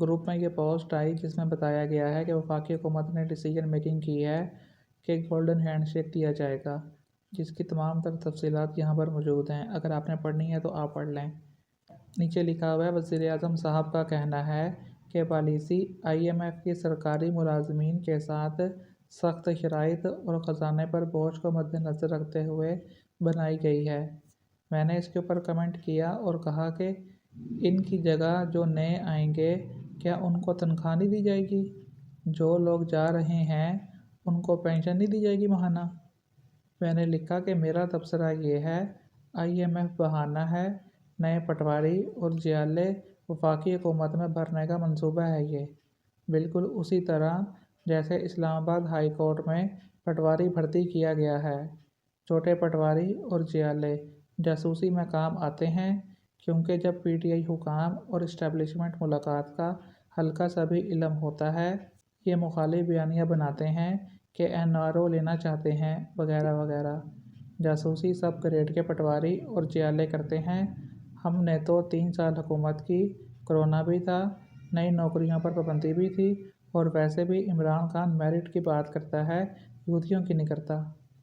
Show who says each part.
Speaker 1: Group میں یہ post آئی جس میں بتایا گیا ہے کہ وفاقی حکومت نے ڈیسیجن میکنگ کی ہے کہ گولڈن ہینڈ شیک دیا جائے گا، جس کی تمام تر تفصیلات یہاں پر موجود ہیں، اگر آپ نے پڑھنی ہے تو آپ پڑھ لیں۔ نیچے لکھا ہوا ہے، وزیر اعظم صاحب کا کہنا ہے کہ پالیسی IMF کی سرکاری ملازمین کے ساتھ سخت شرائط اور خزانے پر بوجھ کو مد نظر رکھتے ہوئے بنائی گئی ہے۔ میں نے اس کے اوپر کمنٹ کیا اور کہا کہ ان کی جگہ جو نئے آئیں گے کیا ان کو تنخواہ نہیں دی جائے گی؟ جو لوگ جا رہے ہیں ان کو پینشن نہیں دی جائے گی ماہانہ؟ میں نے لکھا کہ میرا تبصرہ یہ ہے، IMF بہانہ ہے، نئے پٹواری اور جیالے وفاقی حکومت میں بھرنے کا منصوبہ ہے۔ یہ بالکل اسی طرح جیسے اسلام آباد ہائی کورٹ میں پٹواری بھرتی کیا گیا ہے۔ چھوٹے پٹواری اور جیالے جاسوسی میں کام آتے ہیں، کیونکہ جب PTI حکام اور اسٹیبلشمنٹ ملاقات کا ہلکا سا بھی علم ہوتا ہے، یہ مخالف بیانیہ بناتے ہیں کہ NRO لینا چاہتے ہیں وغیرہ وغیرہ۔ جاسوسی سب گریڈ کے پٹواری اور جیالے کرتے ہیں۔ ہم نے تو 3 سال حکومت کی، کرونا بھی تھا، نئی نوکریوں پر پابندی بھی تھی، اور ویسے بھی عمران خان میرٹ کی بات کرتا ہے، یہودیوں کی نہیں کرتا۔